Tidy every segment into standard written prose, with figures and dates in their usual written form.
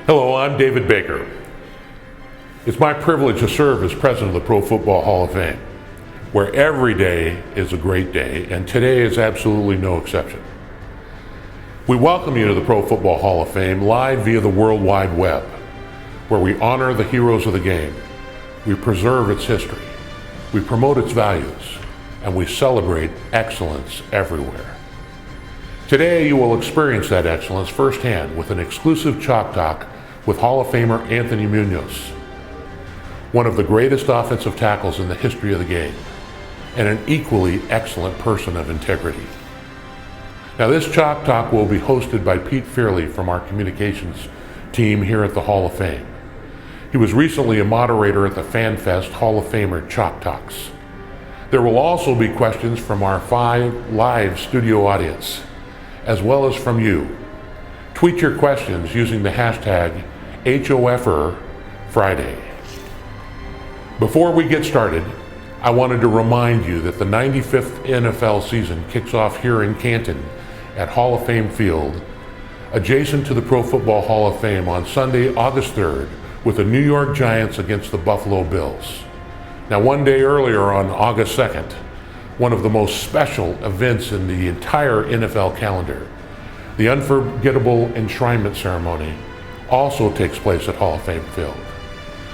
Hello, I'm David Baker. It's my privilege to serve as president of the Pro Football Hall of Fame, where every day is a great day, and today is absolutely no exception. We welcome you to the Pro Football Hall of Fame live via the World Wide Web, where we honor the heroes of the game, we preserve its history, we promote its values, and we celebrate excellence everywhere. Today, you will experience that excellence firsthand with an exclusive Chalk Talk with Hall of Famer Anthony Muñoz, one of the greatest offensive tackles in the history of the game, and an equally excellent person of integrity. Now, this Chalk Talk will be hosted by Pete Fearley from our communications team here at the Hall of Fame. He was recently a moderator at the FanFest Hall of Famer Chalk Talks. There will also be questions from our 5 live studio audience, as well as from you. Tweet your questions using the hashtag HOFerFriday. Before we get started, I wanted to remind you that the 95th NFL season kicks off here in Canton at Hall of Fame Field, adjacent to the Pro Football Hall of Fame on Sunday, August 3rd, with the New York Giants against the Buffalo Bills. Now, one day earlier on August 2nd, one of the most special events in the entire NFL calendar, the unforgettable Enshrinement ceremony, also takes place at Hall of Fame Field.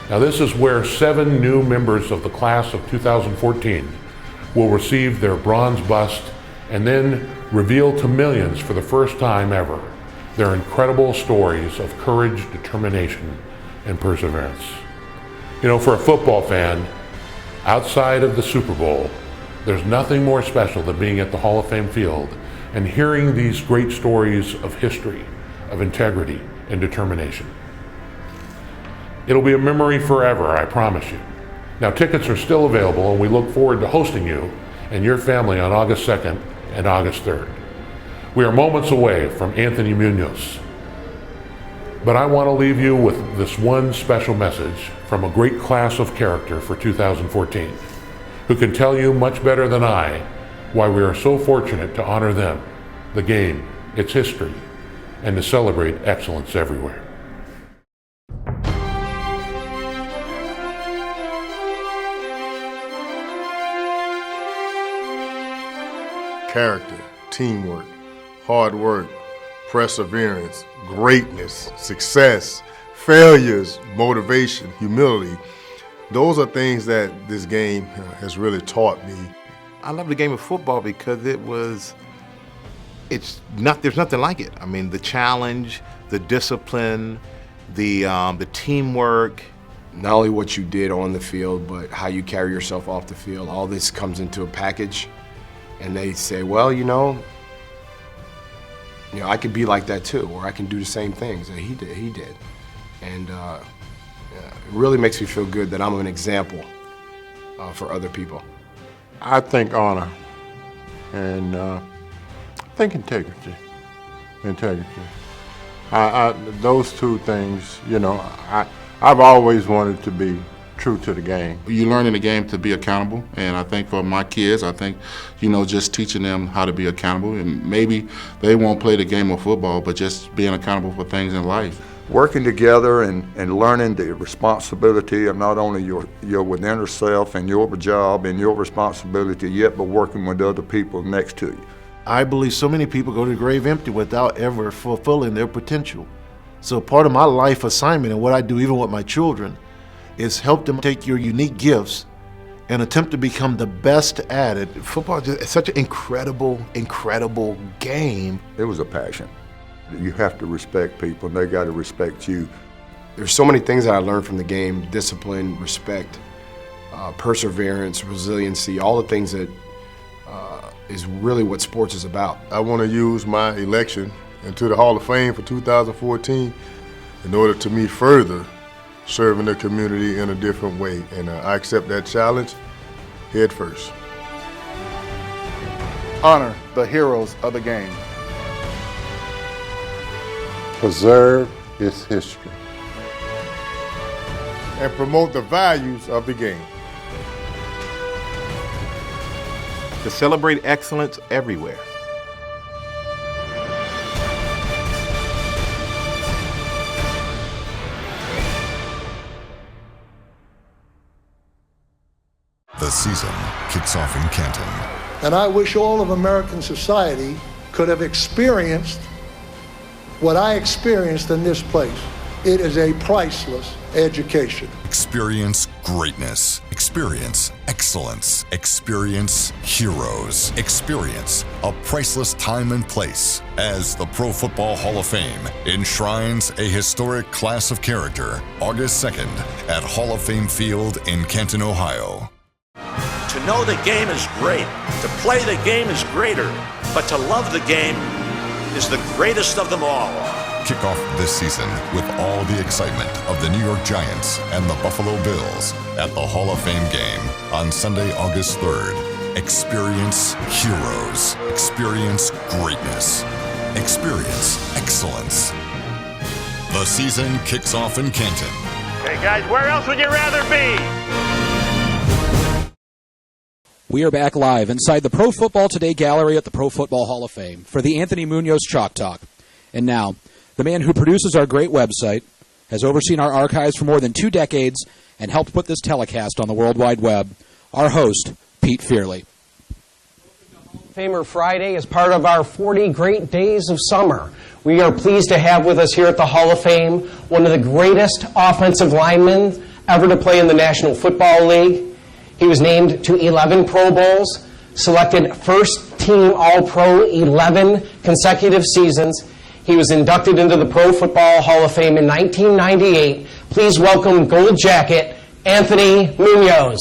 Now, this is where 7 new members of the class of 2014 will receive their bronze bust and then reveal to millions for the first time ever their incredible stories of courage, determination, and perseverance. You know, for a football fan, outside of the Super Bowl, there's nothing more special than being at the Hall of Fame Field and hearing these great stories of history, of integrity, and determination. It'll be a memory forever, I promise you. Now, tickets are still available, and we look forward to hosting you and your family on August 2nd and August 3rd. We are moments away from Anthony Muñoz, but I want to leave you with this one special message from a great class of character for 2014, who can tell you much better than I why we are so fortunate to honor them, the game, its history, and to celebrate excellence everywhere. Character, teamwork, hard work, perseverance, greatness, success, failures, motivation, humility. Those are things that this game has really taught me. I love the game of football because there's nothing like it. I mean, the challenge, the discipline, the teamwork. Not only what you did on the field, but how you carry yourself off the field. All this comes into a package. And they say, well, you know, I could be like that too, or I can do the same things that he did. And it really makes me feel good that I'm an example for other people. I think honor and I think integrity. Those two things, I've always wanted to be true to the game. You learn in the game to be accountable, and I think for my kids, just teaching them how to be accountable, and maybe they won't play the game of football, but just being accountable for things in life. Working together and learning the responsibility of not only your within yourself and your job and your responsibility yet, but working with other people next to you. I believe so many people go to the grave empty without ever fulfilling their potential. So part of my life assignment and what I do even with my children is help them take your unique gifts and attempt to become the best at it. Football is such an incredible game. It was a passion. You have to respect people, and they got to respect you. There's so many things that I learned from the game: discipline, respect, perseverance, resiliency, all the things that is really what sports is about. I want to use my election into the Hall of Fame for 2014 in order to me further serving the community in a different way, and I accept that challenge head first. Honor the heroes of the game. Preserve its history. And promote the values of the game. To celebrate excellence everywhere. season kicks off in Canton. And I wish all of American society could have experienced what I experienced in this place. It is a priceless education. Experience greatness. Experience excellence. Experience heroes. Experience a priceless time and place as the Pro Football Hall of Fame enshrines a historic class of character August 2nd at Hall of Fame Field in Canton, Ohio. To know the game is great. To play the game is greater. But to love the game is the greatest of them all. Kick off this season with all the excitement of the New York Giants and the Buffalo Bills at the Hall of Fame game on Sunday, August 3rd. Experience heroes. Experience greatness. Experience excellence. The season kicks off in Canton. Hey guys, where else would you rather be? We are back live inside the Pro Football Today Gallery at the Pro Football Hall of Fame for the Anthony Muñoz Chalk Talk. And now, the man who produces our great website, has overseen our archives for more than 2 decades, and helped put this telecast on the World Wide Web, our host, Pete Fearley. Famer Friday is part of our 40 Great Days of Summer. We are pleased to have with us here at the Hall of Fame one of the greatest offensive linemen ever to play in the National Football League. He was named to 11 Pro Bowls, selected first team All-Pro 11 consecutive seasons. He was inducted into the Pro Football Hall of Fame in 1998. Please welcome Gold Jacket, Anthony Muñoz.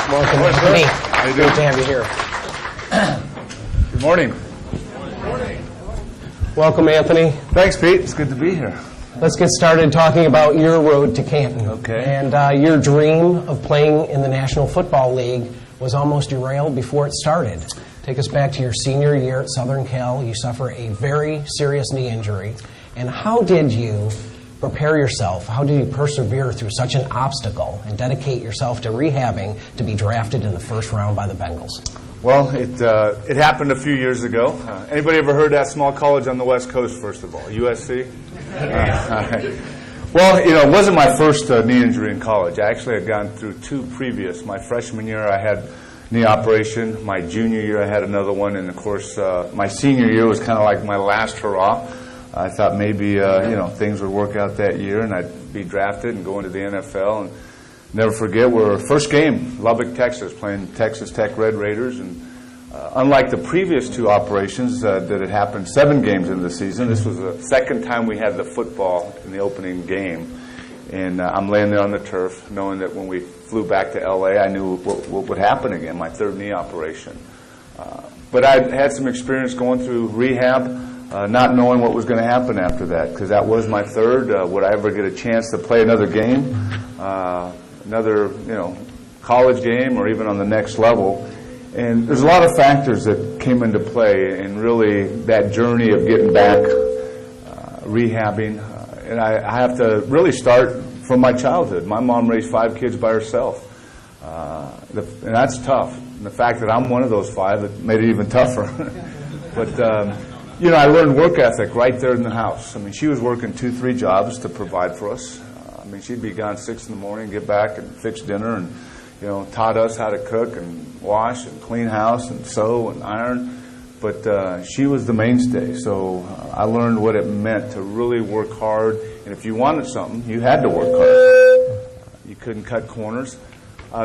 Welcome, Anthony. How you doing? Great to have you here. Good morning. Welcome, Anthony. Thanks, Pete. It's good to be here. Let's get started talking about your road to Canton. Okay. And your dream of playing in the National Football League was almost derailed before it started. Take us back to your senior year at Southern Cal. You suffer a very serious knee injury. And how did you prepare yourself? How did you persevere through such an obstacle and dedicate yourself to rehabbing to be drafted in the first round by the Bengals? Well, it happened a few years ago. Anybody ever heard that small college on the West Coast, first of all? USC? Well, it wasn't my first knee injury in college. I actually had gone through 2 previous. My freshman year, I had knee operation. My junior year, I had another one. And, of course, my senior year was kind of like my last hurrah. I thought maybe, things would work out that year and I'd be drafted and go into the NFL. And never forget, our first game, Lubbock, Texas, playing Texas Tech Red Raiders. And unlike the previous 2 operations that had happened 7 games into the season, this was the second time we had the football in the opening game. And I'm laying there on the turf, knowing that when we flew back to L.A., I knew what would happen again, my 3rd knee operation. But I had some experience going through rehab, not knowing what was going to happen after that, because that was my 3rd. Would I ever get a chance to play another game, another college game, or even on the next level? And there's a lot of factors that came into play, and really that journey of getting back, rehabbing. And I have to really start from my childhood. My mom raised 5 kids by herself, and that's tough. And the fact that I'm one of those 5, it made it even tougher. But I learned work ethic right there in the house. I mean, she was working 2-3 jobs to provide for us. She'd be gone 6 in the morning, get back and fix dinner, and taught us how to cook and wash and clean house and sew and iron. But she was the mainstay. So I learned what it meant to really work hard. And if you wanted something, you had to work hard. You couldn't cut corners.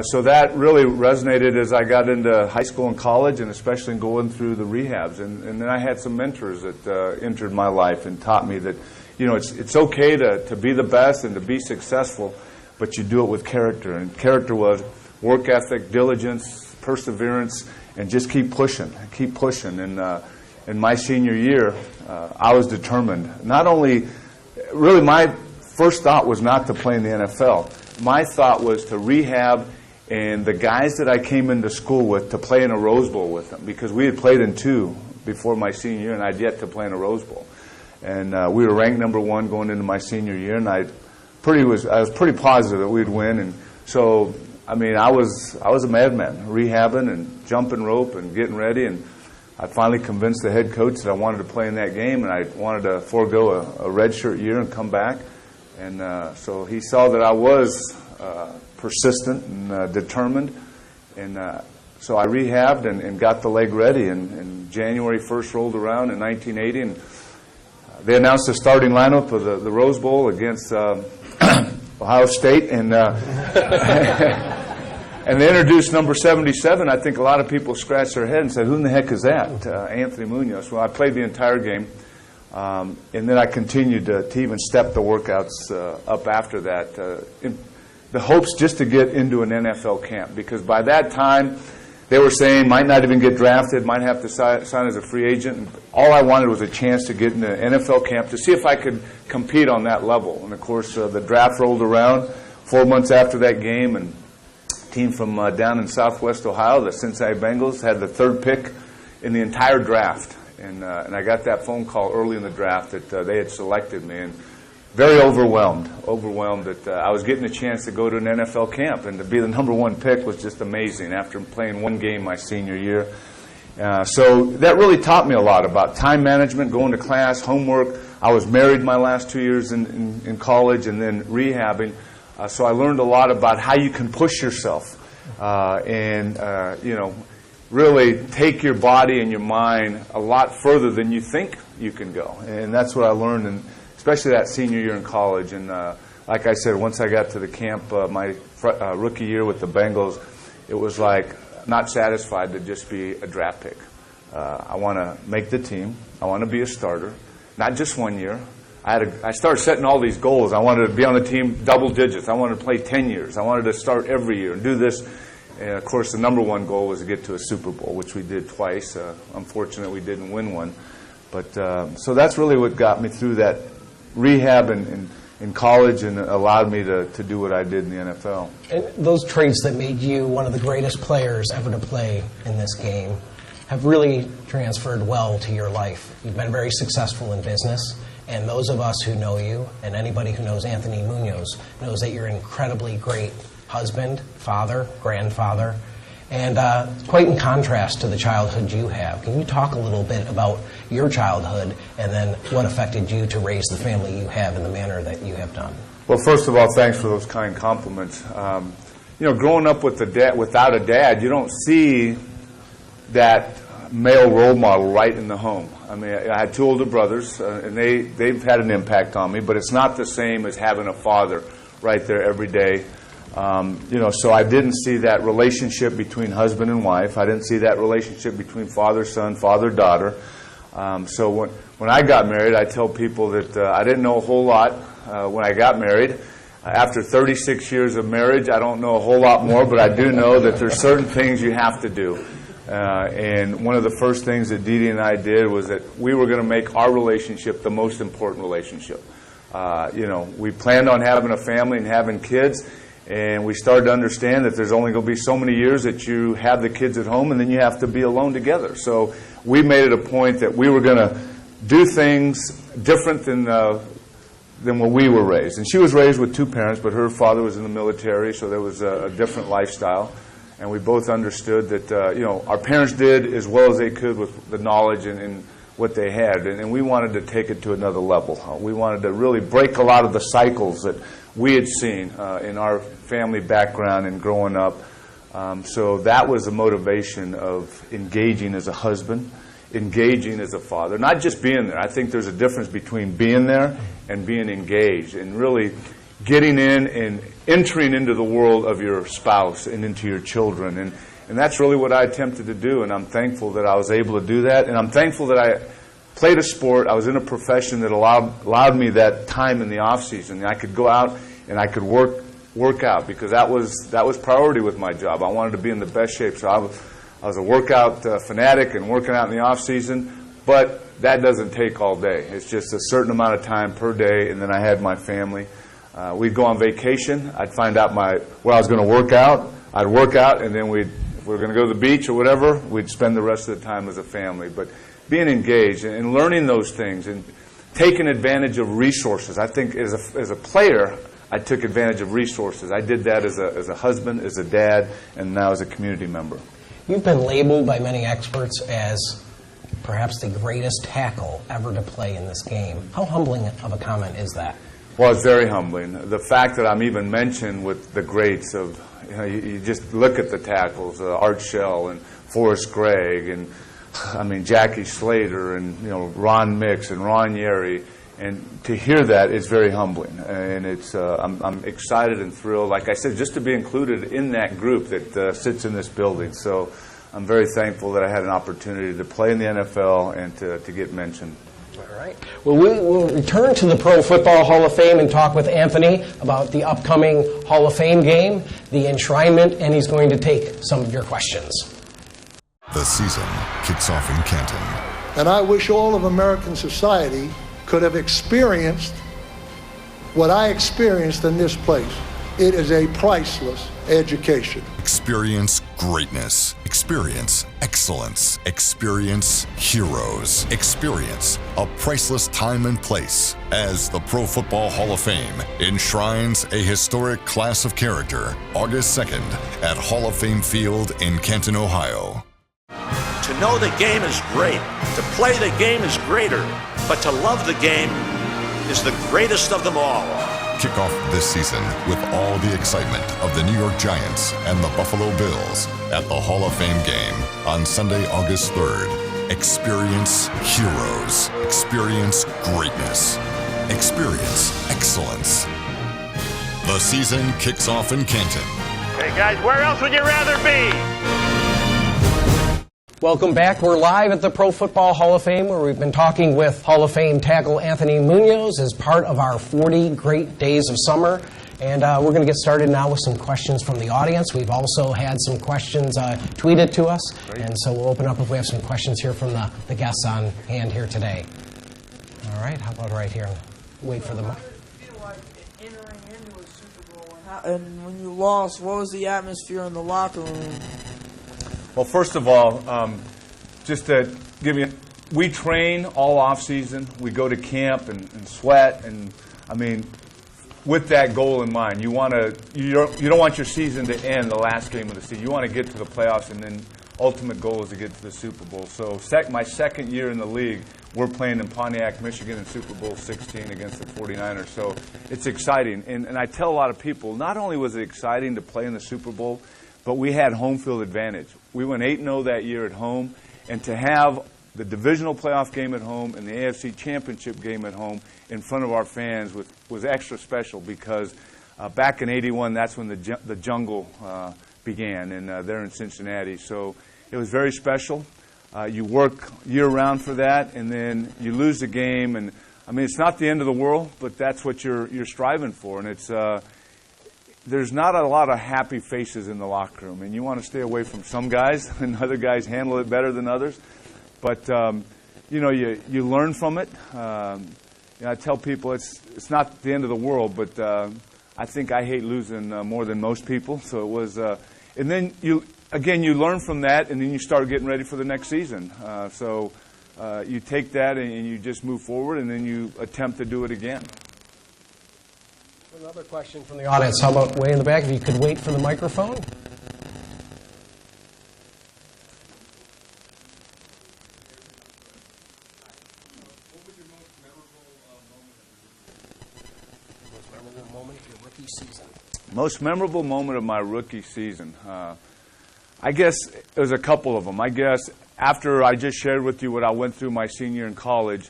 So that really resonated as I got into high school and college, and especially going through the rehabs. And then I had some mentors that entered my life and taught me that, it's okay to be the best and to be successful, but you do it with character. And character was work ethic, diligence, perseverance, and just keep pushing. And in my senior year, I was determined. Not only, really my first thought was not to play in the NFL. My thought was to rehab and the guys that I came into school with to play in a Rose Bowl with them, because we had played in 2 before my senior year, and I'd yet to play in a Rose Bowl. And we were ranked number 1 going into my senior year, and I was pretty positive that we'd win. And so I mean, I was a madman, rehabbing and jumping rope and getting ready, and I finally convinced the head coach that I wanted to play in that game, and I wanted to forego a redshirt year and come back. And so he saw that I was persistent and determined, and so I rehabbed and got the leg ready, and January 1st rolled around in 1980, and they announced the starting lineup of the Rose Bowl against Ohio State, and and they introduced number 77. I think a lot of people scratched their head and said, who in the heck is that? Anthony Muñoz. Well, I played the entire game, and then I continued to even step the workouts up after that, in the hopes just to get into an NFL camp, because by that time, they were saying might not even get drafted, might have to sign as a free agent. And all I wanted was a chance to get into an NFL camp to see if I could compete on that level. And, of course, the draft rolled around 4 months after that game, and a team from down in southwest Ohio, the Cincinnati Bengals, had the 3rd pick in the entire draft. And I got that phone call early in the draft that they had selected me. And very overwhelmed that I was getting a chance to go to an NFL camp, and to be the number 1 pick was just amazing after playing 1 game my senior year. So that really taught me a lot about time management, going to class, homework. I was married my last 2 years in college, and then rehabbing. So I learned a lot about how you can push yourself and really take your body and your mind a lot further than you think you can go. And that's what I learned, especially that senior year in college. And like I said, once I got to the camp, my rookie year with the Bengals, it was like not satisfied to just be a draft pick. I want to make the team. I want to be a starter, not just 1 year. I started setting all these goals. I wanted to be on the team double digits. I wanted to play 10 years. I wanted to start every year and do this. And, of course, the number 1 goal was to get to a Super Bowl, which we did twice. Unfortunately, we didn't win one. But so that's really what got me through that rehab in college and allowed me to do what I did in the NFL. And those traits that made you one of the greatest players ever to play in this game have really transferred well to your life. You've been very successful in business, and those of us who know you, and anybody who knows Anthony Muñoz, knows that you're an incredibly great husband, father, grandfather, and quite in contrast to the childhood you have. Can you talk a little bit about your childhood and then what affected you to raise the family you have in the manner that you have done? Well, first of all, thanks for those kind compliments. Growing up with without a dad, you don't see that male role model right in the home. I mean, I had 2 older brothers, and they've had an impact on me, but it's not the same as having a father right there every day. So I didn't see that relationship between husband and wife. I didn't see that relationship between father-son, father-daughter. So when I got married, I tell people that I didn't know a whole lot when I got married. After 36 years of marriage, I don't know a whole lot more, but I do know that there's certain things you have to do. And one of the first things that Dee Dee and I did was that we were going to make our relationship the most important relationship. We planned on having a family and having kids, and we started to understand that there's only going to be so many years that you have the kids at home, and then you have to be alone together. So we made it a point that we were going to do things different than what we were raised. And she was raised with 2 parents, but her father was in the military, so there was a different lifestyle. And we both understood that our parents did as well as they could with the knowledge and what they had, and we wanted to take it to another level. We wanted to really break a lot of the cycles that we had seen in our family background and growing up. So that was the motivation of engaging as a husband, engaging as a father, not just being there. I think there's a difference between being there and being engaged, and really getting in and entering into the world of your spouse and into your children. And that's really what I attempted to do, and I'm thankful that I was able to do that. And I'm thankful that I played a sport. I was in a profession that allowed me that time in the off season. I could go out and I could work out, because that was priority with my job. I wanted to be in the best shape. So I was a workout fanatic and working out in the off season, but that doesn't take all day. It's just a certain amount of time per day, and then I had my family. We'd go on vacation. I'd find out where I was going to work out. I'd work out, and then if we were going to go to the beach or whatever, we'd spend the rest of the time as a family. But being engaged and learning those things and taking advantage of resources. I think as a player, I took advantage of resources. I did that as a husband, as a dad, and now as a community member. You've been labeled by many experts as perhaps the greatest tackle ever to play in this game. How humbling of a comment is that? Well, it's very humbling. The fact that I'm even mentioned with the greats of, you just look at the tackles, Art Shell and Forrest Gregg, and I mean Jackie Slater, and Ron Mix and Ron Yeri, and to hear that is very humbling. And it's I'm excited and thrilled, like I said, just to be included in that group that sits in this building. So I'm very thankful that I had an opportunity to play in the NFL and to get mentioned. All right. Well, we will return to the Pro Football Hall of Fame and talk with Anthony about the upcoming Hall of Fame game, the Enshrinement, and he's going to take some of your questions. The season kicks off in Canton. And I wish all of American society could have experienced what I experienced in this place. It is a priceless education. Experience greatness. Experience excellence. Experience heroes. Experience a priceless time and place as the Pro Football Hall of Fame enshrines a historic class of character August 2nd at Hall of Fame Field in Canton, Ohio. To know the game is great. To play the game is greater. But to love the game is the greatest of them all. Kick off this season with all the excitement of the New York Giants and the Buffalo Bills at the Hall of Fame game on Sunday, August 3rd. Experience heroes. Experience greatness. Experience excellence. The season kicks off in Canton. Hey guys, where else would you rather be? Welcome back. We're live at the Pro Football Hall of Fame, where we've been talking with Hall of Fame tackle Anthony Muñoz as part of our 40 Great Days of Summer. And we're going to get started now with some questions from the audience. We've also had some questions tweeted to us. Great. And so we'll open up if we have some questions here from the guests on hand here today. All right, how about right here? Wait for the mic. How did it feel like entering into a Super Bowl? And when you lost, what was the atmosphere in the locker room? Well, first of all, just to give you, we train all off season. We go to camp and sweat, and I mean, with that goal in mind, you don't want your season to end the last game of the season. You want to get to the playoffs, and then ultimate goal is to get to the Super Bowl. So my second year in the league, we're playing in Pontiac, Michigan in Super Bowl 16 against the 49ers. So it's exciting, and I tell a lot of people, not only was it exciting to play in the Super Bowl, but we had home field advantage. We went 8-0 that year at home, and to have the divisional playoff game at home and the AFC championship game at home in front of our fans was extra special because back in '81, that's when the jungle began, and they're in Cincinnati. So it was very special. You work year-round for that, and then you lose the game, and I mean, it's not the end of the world, but that's what you're striving for, and it's there's not a lot of happy faces in the locker room, and you want to stay away from some guys, and other guys handle it better than others. But you learn from it. I tell people it's not the end of the world, but I think I hate losing more than most people. So it was, and then you learn from that, and then you start getting ready for the next season. So you take that and you just move forward, and then you attempt to do it again. Another question from the audience. How about way in the back? If you could wait for the microphone. What was your most memorable moment of your rookie season? Most memorable moment of my rookie season. I guess there's a couple of them. I guess after I just shared with you what I went through my senior in college,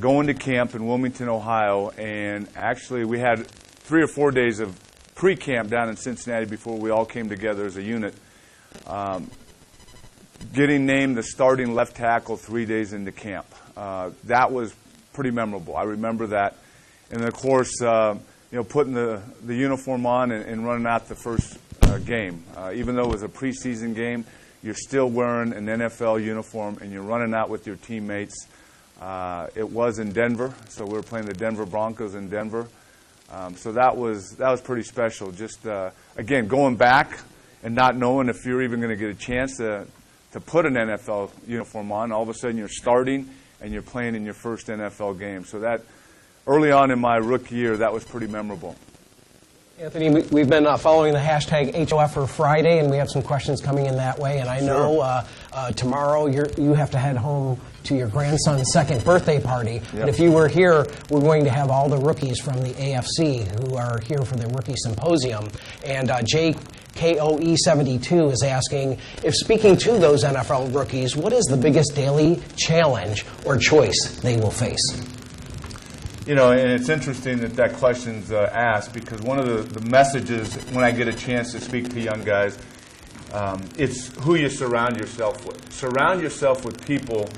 going to camp in Wilmington, Ohio, and actually we had 3 or 4 days of pre-camp down in Cincinnati before we all came together as a unit. Getting named the starting left tackle 3 days into camp. That was pretty memorable. I remember that. And of course, putting the uniform on and running out the first game. Even though it was a preseason game, you're still wearing an NFL uniform and you're running out with your teammates. It was in Denver, so we were playing the Denver Broncos in Denver. So that was pretty special. Just again, going back and not knowing if you're even going to get a chance to put an NFL uniform on. All of a sudden, you're starting and you're playing in your first NFL game. So that early on in my rookie year, that was pretty memorable. Anthony, we've been following the hashtag HOF for Friday, and we have some questions coming in that way. And I know tomorrow you have to head home to your grandson's second birthday party. Yep. But if you were here, we're going to have all the rookies from the AFC who are here for the rookie symposium. And JKOE72 is asking, if speaking to those NFL rookies, what is the biggest daily challenge or choice they will face? You know, and it's interesting that question's asked, because one of the messages when I get a chance to speak to young guys, it's who you surround yourself with. Surround yourself with people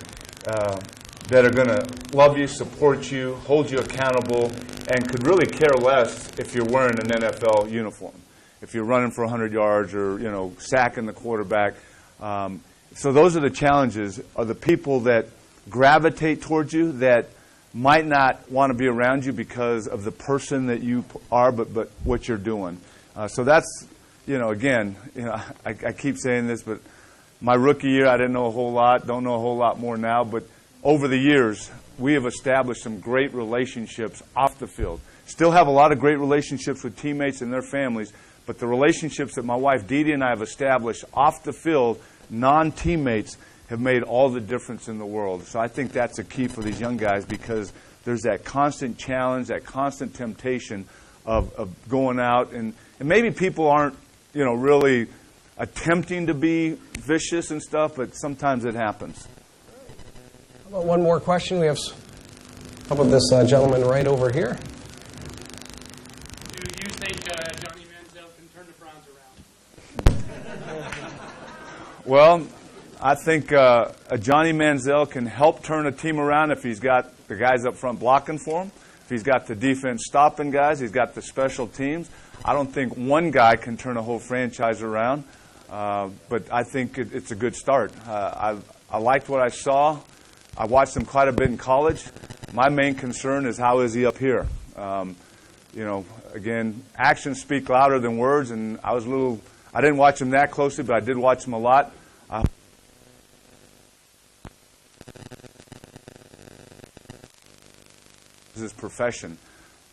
that are going to love you, support you, hold you accountable, and could really care less if you're wearing an NFL uniform, if you're running for 100 yards or, you know, sacking the quarterback. So those are the challenges, are the people that gravitate towards you, that might not want to be around you because of the person that you are, but what you're doing. So that's, you know, again, you know, I keep saying this, but my rookie year, I didn't know a whole lot, don't know a whole lot more now, but over the years, we have established some great relationships off the field. Still have a lot of great relationships with teammates and their families, but the relationships that my wife Dee Dee and I have established off the field, non-teammates, have made all the difference in the world. So I think that's a key for these young guys, because there's that constant challenge, that constant temptation of going out, and maybe people aren't, you know, really attempting to be vicious and stuff, but sometimes it happens. How about one more question? We have, how about this gentleman right over here? Do you think Johnny Manziel can turn the Browns around? Well, I think Johnny Manziel can help turn a team around if he's got the guys up front blocking for him, if he's got the defense stopping guys, he's got the special teams. I don't think one guy can turn a whole franchise around, but I think it's a good start. I liked what I saw. I watched him quite a bit in college. My main concern is, how is he up here? You know, again, actions speak louder than words, and I didn't watch him that closely, but I did watch him a lot. His profession,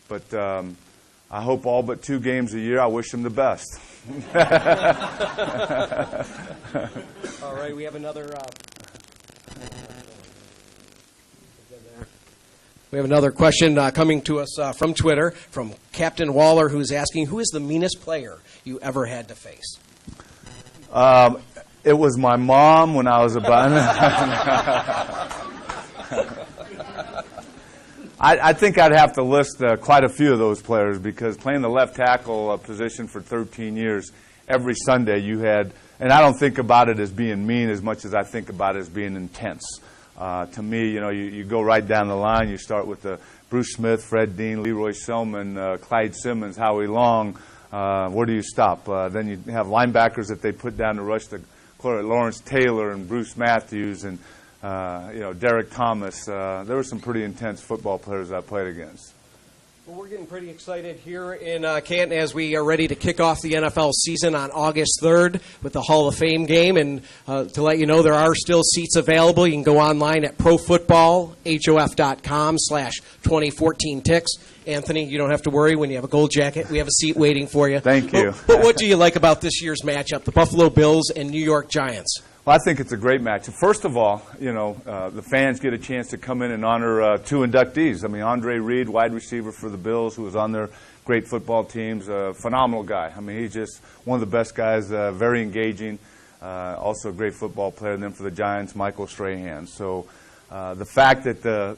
but I hope all but 2 games a year. I wish him the best. All right, we have another. We have another question coming to us from Twitter from Captain Waller, who's asking, who is the meanest player you ever had to face? It was my mom when I was about. I think I'd have to list quite a few of those players, because playing the left tackle position for 13 years, every Sunday you had, and I don't think about it as being mean as much as I think about it as being intense. To me, you know, you go right down the line. You start with Bruce Smith, Fred Dean, Leroy Selman, Clyde Simmons, Howie Long. Where do you stop? Then you have linebackers that they put down to rush the quarterback, Lawrence Taylor and Bruce Matthews and you know, Derek Thomas. There were some pretty intense football players I played against. Well, we're getting pretty excited here in Canton as we are ready to kick off the NFL season on August 3rd with the Hall of Fame game. And to let you know, there are still seats available. You can go online at profootballhof.com/2014 Anthony, you don't have to worry. When you have a gold jacket, we have a seat waiting for you. Thank you. But what do you like about this year's matchup, the Buffalo Bills and New York Giants? Well, I think it's a great match. First of all, you know, the fans get a chance to come in and honor 2 inductees. I mean, Andre Reed, wide receiver for the Bills, who was on their great football teams, a phenomenal guy. I mean, he's just one of the best guys, very engaging, also a great football player. And then for the Giants, Michael Strahan. So the fact that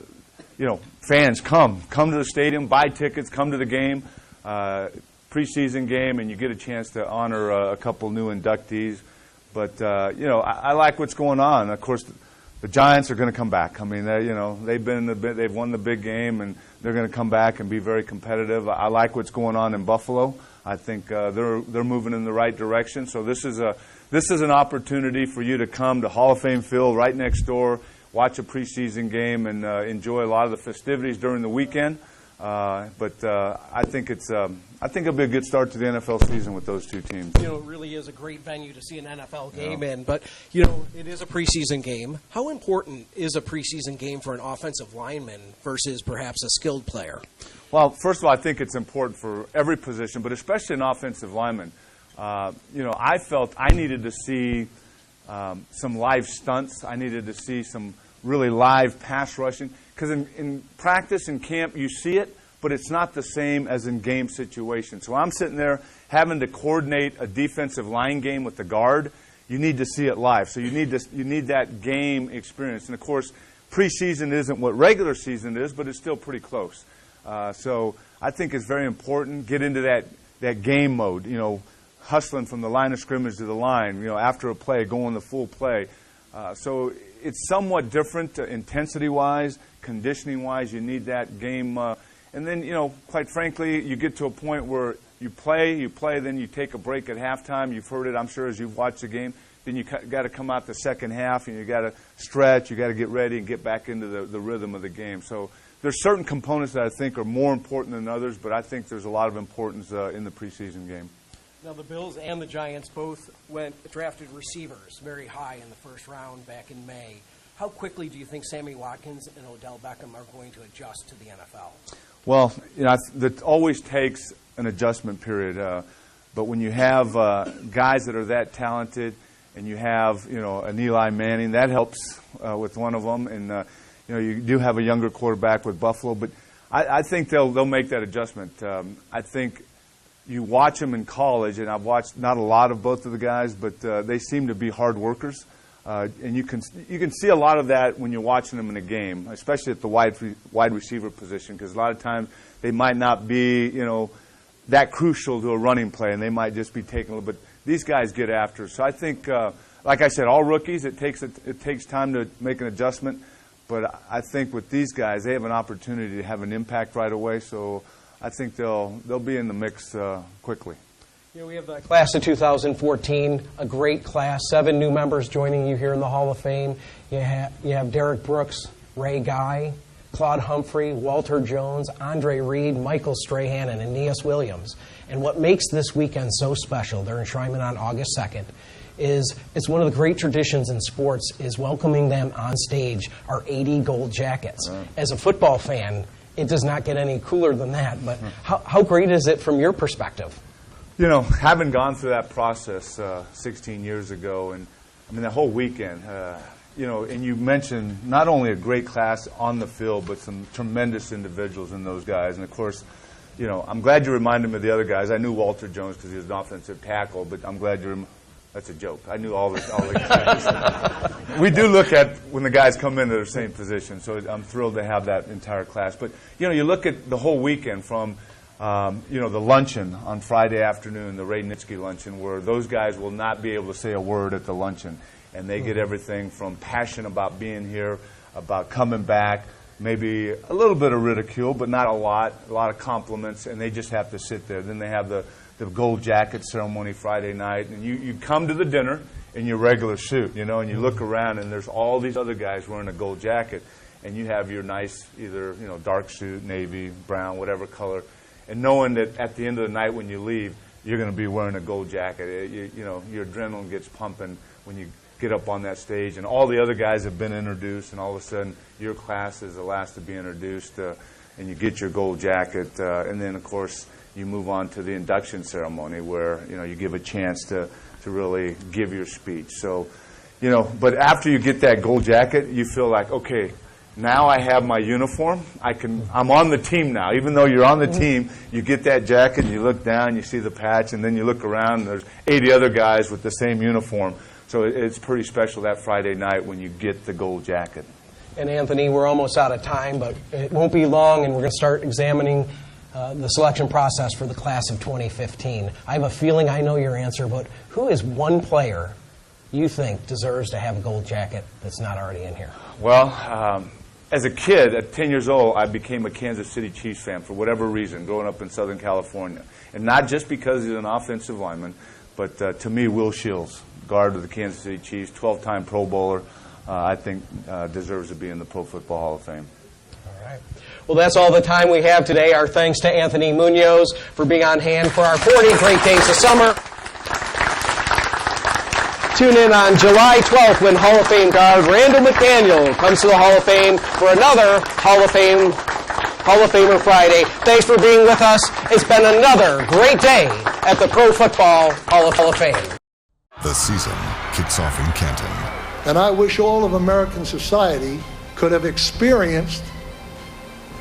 you know, fans come to the stadium, buy tickets, come to the game, preseason game, and you get a chance to honor a couple new inductees. But you know, I like what's going on. Of course, the Giants are going to come back. I mean, you know, they've won the big game, and they're going to come back and be very competitive. I like what's going on in Buffalo. I think they're moving in the right direction. So this is an opportunity for you to come to Hall of Fame Field right next door, watch a preseason game, and enjoy a lot of the festivities during the weekend. But I think it'll be a good start to the NFL season with those two teams. You know, it really is a great venue to see an NFL game in. But, you know, it is a preseason game. How important is a preseason game for an offensive lineman versus perhaps a skilled player? Well, first of all, I think it's important for every position, but especially an offensive lineman. You know, I felt I needed to see some live stunts. I needed to see some really live pass rushing. Because in practice, in camp, you see it, but it's not the same as in game situations. So I'm sitting there having to coordinate a defensive line game with the guard. You need to see it live. So you need that game experience. And, of course, preseason isn't what regular season is, but it's still pretty close. So I think it's very important. Get into that game mode, you know, hustling from the line of scrimmage to the line, you know, after a play, going the full play. So it's somewhat different intensity-wise, conditioning-wise. You need that game. And then, you know, quite frankly, you get to a point where you play, then you take a break at halftime. You've heard it, I'm sure, as you've watched the game. Then you got to come out the second half, and you got to stretch, you got to get ready and get back into the rhythm of the game. So there's certain components that I think are more important than others, but I think there's a lot of importance in the preseason game. Now, the Bills and the Giants both drafted receivers very high in the first round back in May. How quickly do you think Sammy Watkins and Odell Beckham are going to adjust to the NFL? Well, you know, that always takes an adjustment period. But when you have guys that are that talented, and you have, you know, an Eli Manning, that helps with one of them. And you know, you do have a younger quarterback with Buffalo, but I think they'll make that adjustment. I think you watch them in college, and I've watched not a lot of both of the guys, but they seem to be hard workers. And you can see a lot of that when you're watching them in a game, especially at the wide receiver position, because a lot of times they might not be, you know, that crucial to a running play, and they might just be taking a little bit. These guys get after. So I think, like I said, all rookies, it takes time to make an adjustment. But I think with these guys, they have an opportunity to have an impact right away. So I think they'll be in the mix quickly. You know, we have the class of 2014, a great class, 7 new members joining you here in the Hall of Fame. You have Derek Brooks, Ray Guy, Claude Humphrey, Walter Jones, Andre Reed, Michael Strahan, and Aeneas Williams. And what makes this weekend so special, their enshrinement on August 2nd, is it's one of the great traditions in sports is welcoming them on stage, our 80 gold jackets. Right. As a football fan, it does not get any cooler than that. But how great is it from your perspective? You know, having gone through that process 16 years ago, and I mean, the whole weekend, you know, and you mentioned not only a great class on the field, but some tremendous individuals in those guys. And, of course, you know, I'm glad you reminded me of the other guys. I knew Walter Jones because he was an offensive tackle, but I'm glad you that's a joke. I knew all the guys. We do look at when the guys come into their same position, so I'm thrilled to have that entire class. But, you know, you look at the whole weekend from you know, the luncheon on Friday afternoon, the Ray Nitschke luncheon, where those guys will not be able to say a word at the luncheon. And they get everything from passion about being here, about coming back, maybe a little bit of ridicule, but not a lot of compliments, and they just have to sit there. Then they have the gold jacket ceremony Friday night, and you come to the dinner in your regular suit, you know, and you look around, and there's all these other guys wearing a gold jacket, and you have your nice either, you know, dark suit, navy, brown, whatever color, and knowing that at the end of the night when you leave, you're going to be wearing a gold jacket. You know, your adrenaline gets pumping when you get up on that stage, and all the other guys have been introduced, and all of a sudden your class is the last to be introduced, and you get your gold jacket, and then, of course, you move on to the induction ceremony where, you know, you give a chance to really give your speech. So, you know, but after you get that gold jacket, you feel like, okay, now I have my uniform. I'm on the team now. Even though you're on the team, you get that jacket, and you look down, you see the patch, and then you look around, and there's 80 other guys with the same uniform. So it's pretty special that Friday night when you get the gold jacket. And Anthony, we're almost out of time, but it won't be long, and we're going to start examining the selection process for the class of 2015. I have a feeling I know your answer, but who is one player you think deserves to have a gold jacket that's not already in here? Well, as a kid, at 10 years old, I became a Kansas City Chiefs fan for whatever reason, growing up in Southern California. And not just because he's an offensive lineman, but to me, Will Shields, guard of the Kansas City Chiefs, 12-time Pro Bowler, I think deserves to be in the Pro Football Hall of Fame. All Well, that's all the time we have today. Our thanks to Anthony Muñoz for being on hand for our 40 great days of summer. Tune in on July 12th when Hall of Fame guard Randall McDaniel comes to the Hall of Fame for another Hall of Famer Friday. Thanks for being with us. It's been another great day at the Pro Football Hall of Fame. The season kicks off in Canton. And I wish all of American society could have experienced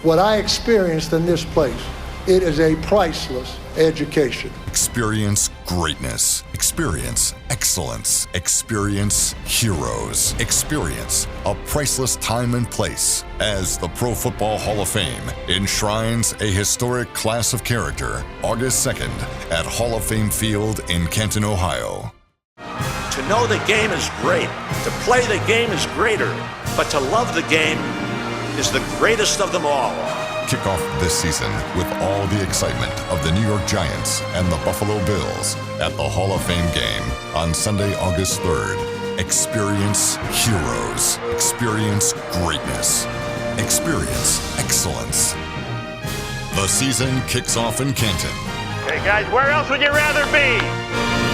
what I experienced in this place. It is a priceless education. Experience greatness. Experience excellence. Experience heroes. Experience a priceless time and place as the Pro Football Hall of Fame enshrines a historic class of character August 2nd at Hall of Fame Field in Canton, Ohio. To know the game is great. To play the game is greater. But to love the game is the greatest of them all. Kick off this season with all the excitement of the New York Giants and the Buffalo Bills at the Hall of Fame game on Sunday, August 3rd. Experience heroes. Experience greatness. Experience excellence. The season kicks off in Canton. Hey guys, where else would you rather be?